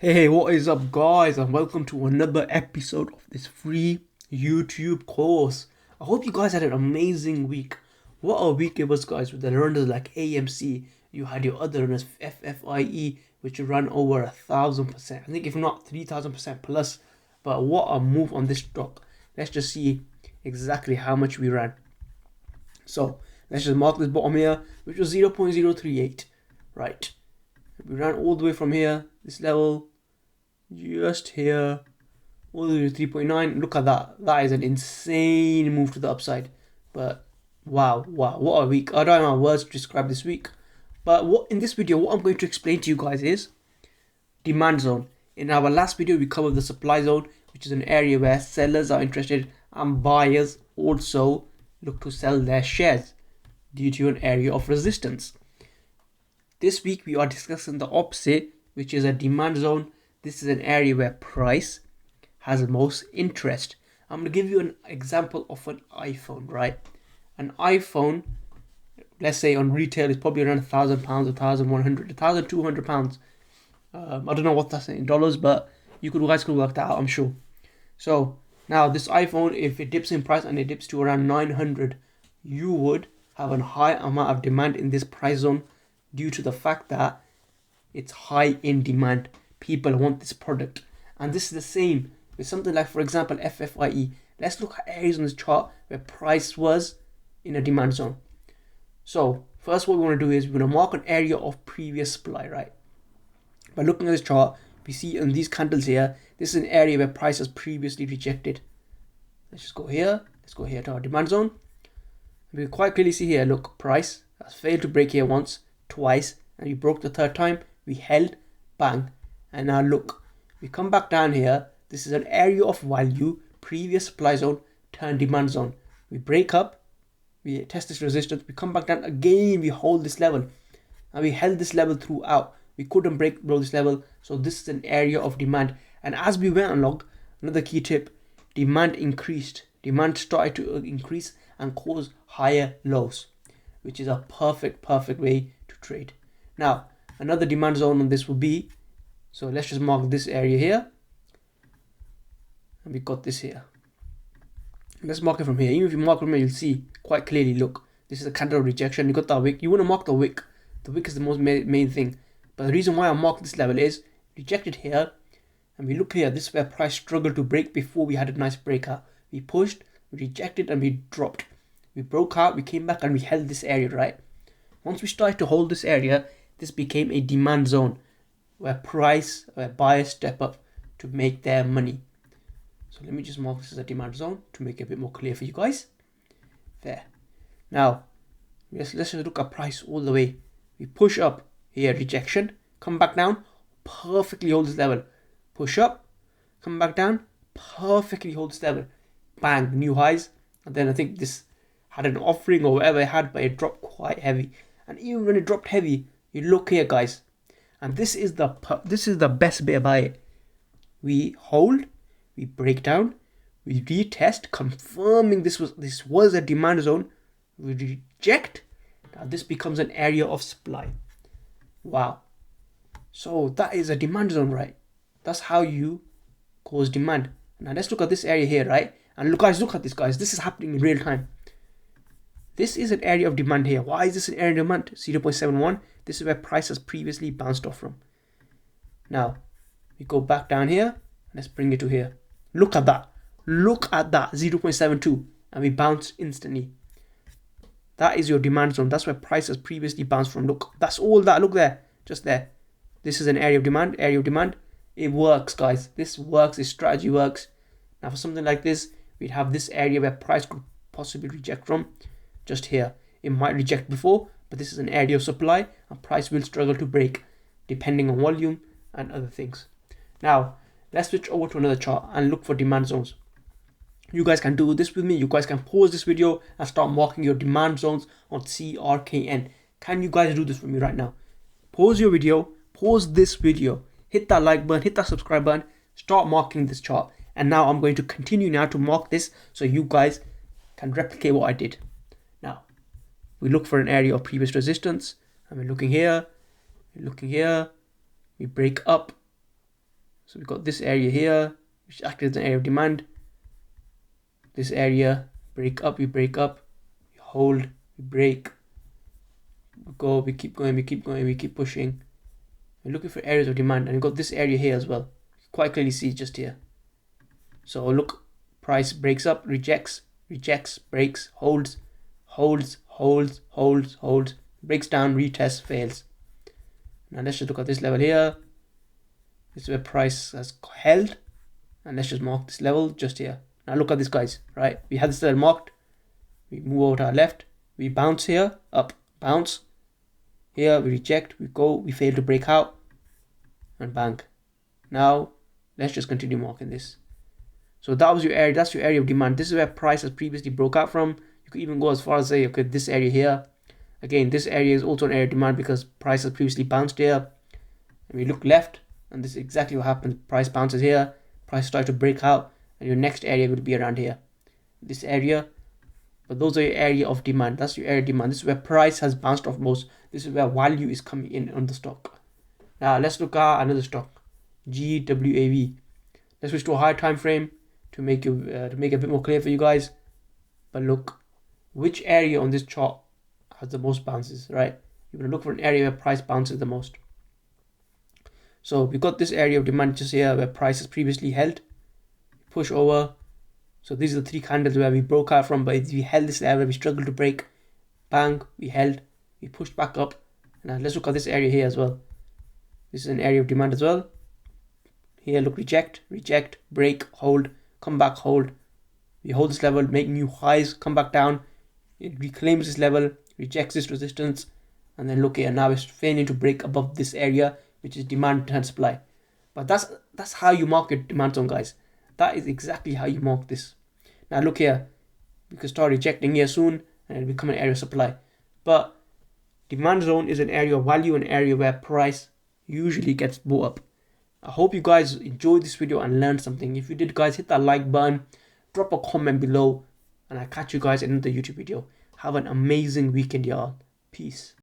Hey, what is up, guys, and welcome to another episode of this free YouTube course. I hope you guys had an amazing week. What a week it was, guys, with the learners like AMC. You had your other learners, FFIE, which ran over 1,000%. I think if not 3,000% plus. But what a move on this stock. Let's just see exactly how much we ran. So let's just mark this bottom here, which was 0.038. Right. We ran all the way from here, this level, just here, all the way to 3.9. Look at that. That is an insane move to the upside. But wow, what a week. I don't have words to describe this week. But what in this video, what I'm going to explain to you guys is demand zone. In our last video, we covered the supply zone, which is an area where sellers are interested and buyers also look to sell their shares due to an area of resistance. This week, we are discussing the opposite, which is a demand zone. This is an area where price has the most interest. I'm going to give you an example of an iPhone, right? An iPhone, let's say on retail, is probably around £1,000, £1,100, £1,200. I don't know what that's in dollars, but you guys could work that out, I'm sure. So now this iPhone, if it dips in price and it dips to around 900, you would have a high amount of demand in this price zone due to the fact that it's high in demand. People want this product. And this is the same with something like, for example, FFIE. Let's look at areas on this chart where price was in a demand zone. So first, what we want to do is we're going to mark an area of previous supply, right? By looking at this chart, we see in these candles here, this is an area where price has previously rejected. Let's just go here. Let's go here to our demand zone. We can quite clearly see here, look, price has failed to break here once, twice, and we broke the third time. We held, bang. And now look, we come back down here. This is an area of value, previous supply zone, turn demand zone. We break up, we test this resistance, we come back down again, we hold this level. And we held this level throughout. We couldn't break below this level. So this is an area of demand. And as we went along, another key tip, demand increased. Demand started to increase and cause higher lows, which is a perfect way to trade. Now, another demand zone on this will be, so let's just mark this area here. And we got this here. Let's mark it from here. Even if you mark it from here, you'll see quite clearly, look, this is a candle of rejection. You got that wick. You want to mark the wick. The wick is the most main thing. But the reason why I marked this level is rejected here. And we look here, this is where price struggled to break before we had a nice breakout. We pushed, we rejected, and we dropped. We broke out, we came back, and we held this area, right? Once we started to hold this area, this became a demand zone where buyers step up to make their money. So let me just mark this as a demand zone to make it a bit more clear for you guys. There. Now, let's just look at price all the way. We push up here, rejection, come back down, perfectly hold this level. Push up, come back down, perfectly hold this level. Bang, new highs. And then I think this had an offering or whatever it had, but it dropped quite heavy. And even when it dropped heavy, you look here, guys. And this is the best bit about it. We hold, we break down, we retest, confirming this was a demand zone. We reject. Now this becomes an area of supply. Wow. So that is a demand zone, right? That's how you cause demand. Now let's look at this area here, right? And look, guys, look at this, guys. This is happening in real time. This is an area of demand here. Why is this an area of demand? 0.71. This is where price has previously bounced off from. Now, we go back down here. Let's bring it to here. Look at that. Look at that. 0.72. And we bounce instantly. That is your demand zone. That's where price has previously bounced from. Look, that's all that. Look there. Just there. This is an area of demand. It works, guys. This works. This strategy works. Now, for something like this, we'd have this area where price could possibly reject from. Just here. It might reject before, but this is an area of supply and price will struggle to break depending on volume and other things. Now, let's switch over to another chart and look for demand zones. You guys can do this with me. You guys can pause this video and start marking your demand zones on CRKN. Can you guys do this for me right now? Pause your video, pause this video, hit that like button, hit that subscribe button, start marking this chart. And now I'm going to continue now to mark this so you guys can replicate what I did. Now, we look for an area of previous resistance, and we're looking here, we break up, So we've got this area here, which acts as an area of demand. This area, break up, we break up, we hold, we break, we go, we keep going, we keep going, we keep pushing. We're looking for areas of demand, and we've got this area here as well. You quite clearly see just here. So look, price breaks up, rejects, rejects, breaks, holds, holds, holds, holds, holds, breaks down, retests, fails. Now let's just look at this level here. This is where price has held, and let's just mark this level just here. Now look at this, guys, right? We had this level marked, we move over to our left, we bounce here, up, bounce, here we reject, we go, we fail to break out, and bang. Now let's just continue marking this. So that was your area, that's your area of demand. This is where price has previously broke out from. You could even go as far as say, okay, this area here. Again, this area is also an area of demand because price has previously bounced here. And we look left, and this is exactly what happens. Price bounces here, price starts to break out, and your next area will be around here. This area, but those are your area of demand. That's your area of demand. This is where price has bounced off most. This is where value is coming in on the stock. Now let's look at another stock, GWAV. Let's switch to a higher time frame to make it a bit more clear for you guys. But look, which area on this chart has the most bounces, right? You're going to look for an area where price bounces the most. So we got this area of demand just here where price has previously held. Push over. So these are the three candles where we broke out from, but we held this area, we struggled to break. Bang, we held, we pushed back up. Now let's look at this area here as well. This is an area of demand as well. Here, look, reject, reject, break, hold, come back, hold. We hold this level, make new highs, come back down. It reclaims this level, rejects this resistance, and then look here. Now it's failing to break above this area, which is demand and supply. But that's how you market demand zone, guys. That is exactly how you mark this. Now look here, we can start rejecting here soon, and it'll become an area of supply. But demand zone is an area of value, an area where price usually gets bought up. I hope you guys enjoyed this video and learned something. If you did, guys, hit that like button, drop a comment below, and I'll catch you guys in another YouTube video. Have an amazing weekend, y'all. Peace.